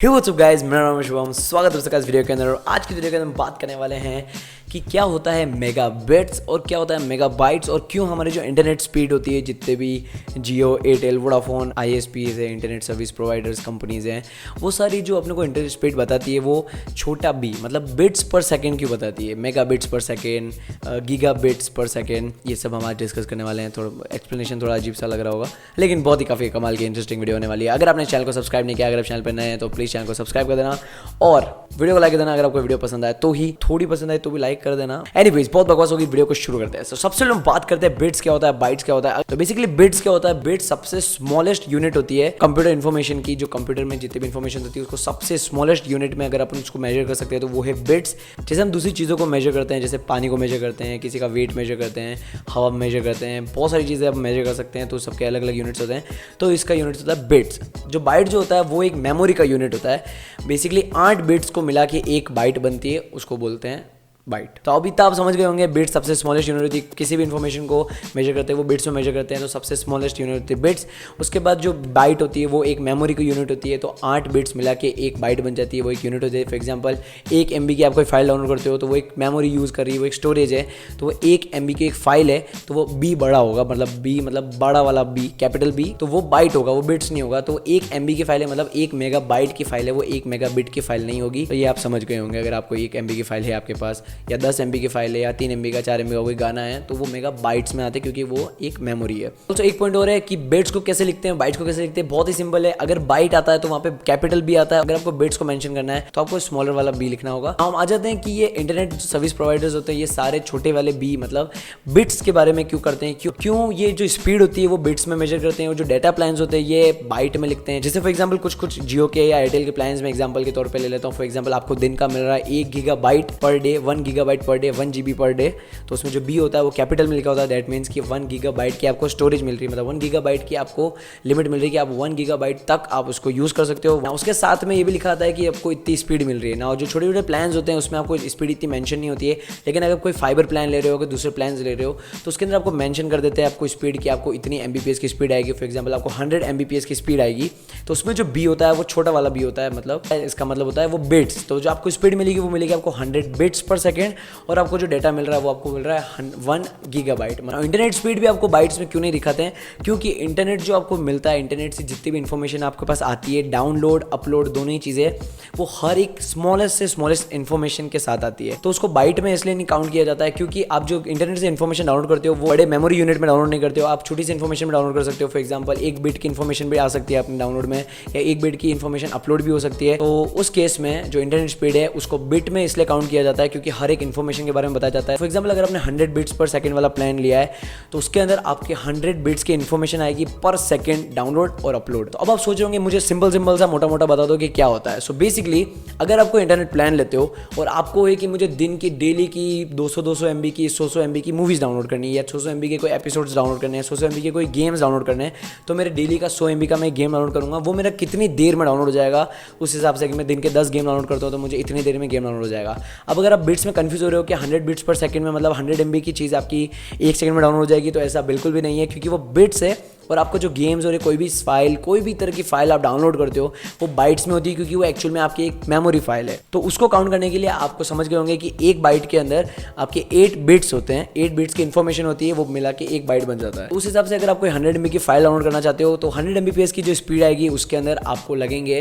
Hey what's up guys, मेरा नाम है शुभम। स्वागत है आपका इस वीडियो के अंदर। और आज की वीडियो के अंदर हम बात करने वाले हैं कि क्या होता है मेगाबिट्स और क्या होता है मेगाबाइट्स और क्यों हमारी जो इंटरनेट स्पीड होती है, जितने भी जियो, एयरटेल, वोडाफोन, आईएसपीज है, इंटरनेट सर्विस प्रोवाइडर्स कंपनीज हैं, वो सारी जो अपने को इंटरनेट स्पीड बताती है वो छोटा बी मतलब बिट्स पर सेकेंड क्यों बताती है, मेगाबिट्स पर सेकेंड, गीगाबिट्स पर सेकेंड, ये सब हम आज डिस्कस करने वाले हैं। थोड़ा एक्सप्लेनेशन थोड़ा अजीब सा लग रहा होगा, लेकिन बहुत ही काफ़ी कमाल की इंटरेस्टिंग वीडियो होने वाली है। अगर आपने चैनल को सब्सक्राइब नहीं किया, अगर आप चैनल पर नए हैं तो प्लीज़ चैनल को सब्सक्राइब कर देना और वीडियो को लाइक कर देना। अगर आपको वीडियो पसंद आए तो ही, थोड़ी पसंद आए तो भी लाइक कर देना। एनीवेज, बहुत बकवास होगी, वीडियो को शुरू करते हैं। तो सबसे पहले हम बात करते हैं बिट्स क्या होता है, बाइट्स क्या होता है। तो बेसिकली बिट्स क्या होता है, बिट्स सबसे स्मॉलेस्ट यूनिट होती है कंप्यूटर इन्फॉर्मेशन की। जो कंप्यूटर में जितनी भी इन्फॉर्मेशन होती है उसको सबसे स्मॉलेस्ट यूनिट में अगर अपन उसको मेजर कर सकते हैं तो वो है बिट्स। जैसे हम दूसरी चीज़ों को मेजर करते हैं, जैसे पानी को मेजर करते हैं, किसी का वेट मेजर करते हैं, हवा मेजर करते हैं, बहुत सारी चीज़ें आप मेजर कर सकते हैं, तो सबके अलग अलग यूनिट्स होते हैं। तो इसका यूनिट होता है बिट्स। जो बाइट जो होता है वो एक मेमोरी का यूनिट होता है। बेसिकली 8 बिट्स को मिला के एक बाइट बनती है, उसको बोलते हैं बाइट। तो अभी तक आप समझ गए होंगे, बिट्स सबसे स्मॉलेस्ट यूनिट होती है। किसी भी इन्फॉर्मेशन को मेजर करते हैं वो बिट्स में मेजर करते हैं, तो सबसे स्मॉलेस्ट यूनिट होती है बिट्स। उसके बाद जो बाइट होती है वो एक मेमोरी की यूनिट होती है, तो 8 बिट्स मिला के एक बाइट बन जाती है, वो एक यूनिट होती है। फॉर एग्जांपल 1 MB की आप कोई फाइल डाउनलोड करते हो तो वो एक मेमोरी यूज़ कर रही है, वो एक स्टोरेज है, तो वो 1 MB की एक फाइल है, तो वो बी बड़ा होगा, मतलब बी मतलब बड़ा वाला बी, कैपिटल बी, तो वो बाइट होगा, वो बिट्स नहीं होगा। तो 1 MB की फाइल है, मतलब 1 मेगाबाइट की फाइल है, वो 1 मेगाबिट की फाइल नहीं होगी। तो ये आप समझ गए होंगे। अगर आपको 1 MB की फाइल है आपके पास, या 10 MB की फाइल है, या 3 MB का, 4 MB का कोई गाना है, तो वो मेगा बाइट्स में आते हैं क्योंकि वो एक मेमोरी है। तो एक पॉइंट और है कि बिट्स को कैसे लिखते हैं, बाइट्स को कैसे लिखते हैं। बहुत ही सिंपल है। अगर बाइट आता है तो वहाँ पे कैपिटल बी आता है। अगर आपको बिट्स को मेंशन करना है तो आपको स्मॉलर वाला बी लिखना होगा। हम आ जाते हैं कि ये इंटरनेट सर्विस प्रोवाइडर्स होते हैं, ये सारे छोटे वाले बी मतलब बिट्स के बारे में क्यों करते हैं, क्यों ये जो स्पीड होती है वो बिट्स में मेजर करते हैं, और जो डाटा प्लान्स होते हैं ये बाइट में लिखते हैं। जैसे फॉर एग्जाम्पल कुछ जियो के या एयरटेल के प्लान्स में एग्जाम्पल के तौर पर ले लेता हूँ। फॉर एग्जाम्पल आपको दिन का मिल रहा है 1 gigabyte per day, 1 gigabyte per day, 1 GB per day. तो उसमें जो बी होता है वो कैपिटल में लिखा होता है। दैट मीन्स कि 1 गीगाबाइट की आपको स्टोरेज मिल रही है, मतलब 1 गीगाबाइट की आपको लिमिट मिल रही है कि आप 1 गीगाबाइट तक आप उसको यूज़ कर सकते हो। उसके साथ में ये भी लिखा आता है कि आपको इतनी स्पीड मिल रही है ना। और जो छोटे छोटे प्लान्स होते हैं उसमें आपको स्पीड इतनी मेंशन नहीं होती है, लेकिन अगर कोई फाइबर प्लान ले रहे हो, दूसरे प्लान ले रहे हो, तो उसके अंदर आपको मेंशन कर देते हैं आपको स्पीड की, आपको इतनी MBPS की स्पीड आएगी। फॉर एग्जाम्पल आपको 100 MBPS की स्पीड आएगी, तो उसमें जो बी होता है वो छोटा वाला बी होता है, मतलब इसका मतलब होता है वो बिट्स। तो जो आपको स्पीड मिलेगी वो मिलेगी आपको 100 बिट्स पर सेकेंड, और आपको जो डेटा मिल रहा है वो आपको मिल रहा है 1 गीगाबाइट। मतलब इंटरनेट स्पीड भी आपको बाइट्स में क्यों नहीं दिखाते हैं, क्योंकि इंटरनेट जो आपको मिलता है, इंटरनेट से जितनी भी इंफॉर्मेशन आपके पास आती है, डाउनलोड अपलोड दोनों ही चीज़ें, वो हर एक स्मॉलेस्ट से स्मॉलेस्ट इन्फॉर्मेशन के साथ आती है। तो उसको बाइट में इसलिए नहीं काउंट किया जाता है क्योंकि आप जो इंटरनेट से इन्फॉर्मेशन डाउनलोड करते हो वो बड़े मेमोरी यूनिट में डाउनलोड नहीं करते हो, आप छोटी सी इन्फॉर्मेशन में डाउनलोड कर सकते हो। फॉर एग्जाम्पल 1 बिट की इन्फॉर्मेशन भी आ सकती है अपने डाउनलोड में, या 1 बिट की इन्फॉर्मेशन अपलोड भी हो सकती है। तो उस केस में जो इंटरनेट स्पीड है उसको बिट में इसलिए काउंट किया जाता है क्योंकि हर एक इन्फॉर्मेशन के बारे में बताया जाता है। फॉर एग्जाम्पल अगर आपने 100 बिट्स पर सेकंड वाला प्लान लिया है तो उसके अंदर आपके 100 बिट्स की इन्फॉर्मेशन आएगी पर सेकंड, डाउनलोड और अपलोड। तो अब आप सोच रहे होंगे मुझे सिंपल सा मोटा मोटा बता दो कि क्या होता है। सो बेसिकली अगर आपको इंटरनेट प्लान लेते हो और आपको है कि मुझे दिन की डेली की 200 MB की, 100 MB की मूवीज़ डाउनलोड करनी है, या 600 MB के कोई एपिसोड्स डाउनलोड करने हैं, 100 MB के कोई गेम्स डाउनलोड करने हैं, तो मेरे डेली का 100 MB का मैं गेम डाउनलोड करूँगा, वो मेरा कितनी देर में डाउनलोड हो जाएगा उस हिसाब से कि मैं दिन के 10 गेम डाउनलोड करता हूँ तो मुझे इतनी देर में गेम डाउनलोड हो जाएगा। अब अगर आप बिट्स में कन्फ्यूज हो रहे हो कि 100 बिट्स पर सेकंड में मतलब 100 MB की चीज़ आपकी 1 सेकंड में डाउनलोड हो जाएगी, तो ऐसा बिल्कुल भी नहीं है, क्योंकि वो बिट्स है और आपको जो गेम्स और कोई भी फाइल, कोई भी तरह की फाइल आप डाउनलोड करते हो वो बाइट्स में होती है, क्योंकि वो एक्चुअल में आपकी एक मेमोरी फाइल है। तो उसको काउंट करने के लिए आपको समझ गए होंगे कि एक बाइट के अंदर आपके 8 बिट्स होते हैं, 8 बिट्स की इन्फॉर्मेशन होती है, वो मिला के एक बाइट बन जाता है। उस हिसाब से अगर आप कोई 100 MB की फाइल डाउनलोड करना चाहते हो तो 100 MBPS की जो स्पीड आएगी उसके अंदर आपको लगेंगे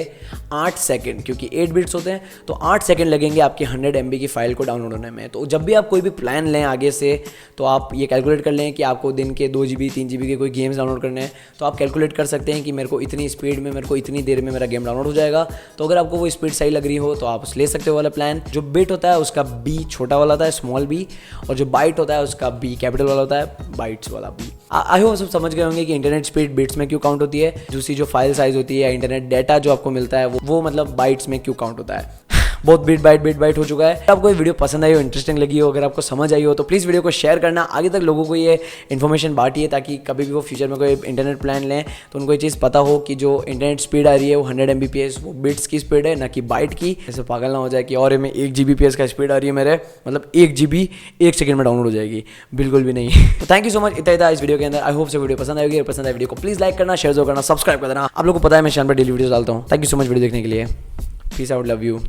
8 सेकेंड, क्योंकि 8 बिट्स होते हैं तो 8 सेकेंड लगेंगे आपकी 100 MB की फाइल को डाउनलोड होने में। तो जब भी आप कोई भी प्लान लें आगे से तो आप ये कैलकुलेट कर लें कि आपको दिन के 2 GB 3 GB के कोई गेम्स डाउनलोड करने हैं, तो आप कैलकुलेट कर सकते हैं कि मेरे को इतनी स्पीड में, मेरे को इतनी देर में मेरा गेम डाउनलोड हो जाएगा। तो अगर आपको वो स्पीड सही लग रही हो तो आप ले सकते हो वाला प्लान। जो बिट होता है उसका बी छोटा वाला होता है, स्मॉल बी, और जो बाइट होता है उसका बी कैपिटल वाला होता है, बाइट्स वाला बी। आई होप सब समझ गए होंगे कि इंटरनेट स्पीड बिट्स में क्यों काउंट होती है, दूसरी जो फाइल साइज होती है, इंटरनेट डाटा जो आपको मिलता है वो मतलब बाइट्स में क्यों काउंट होता है। बहुत बिट बाइट हो चुका है। अगर आपको ये वीडियो पसंद आई हो, इंटरेस्टिंग लगी हो, अगर आपको समझ आई हो तो प्लीज़ वीडियो को शेयर करना, आगे तक लोगों को ये इन्फॉर्मेशन बांटिए, ताकि कभी भी वो फ्यूचर में कोई इंटरनेट प्लान लें तो उनको ये चीज़ पता हो कि जो इंटरनेट स्पीड आ रही है वो 100 MBPS वो बिट्स की स्पीड है, ना कि बाइट की। ऐसे पागल ना हो जाए कि और में 1 GBPS का स्पीड आ रही है मेरे, मतलब 1 GB 1 सेकंड में डाउनलोड हो जाएगी, बिल्कुल भी नहीं। तो थैंक यू सो मच इतना इस वीडियो के अंदर। आई होप से वीडियो पसंद आएगी। पसंद आए वीडियो को प्लीज़ लाइक करना, शेयर करना, सब्सक्राइब करना। आप लोगों को पता है मैं चैनल पर डेली वीडियो डालता हूँ। Thank you so much video देखने के लिए। Peace out, love you.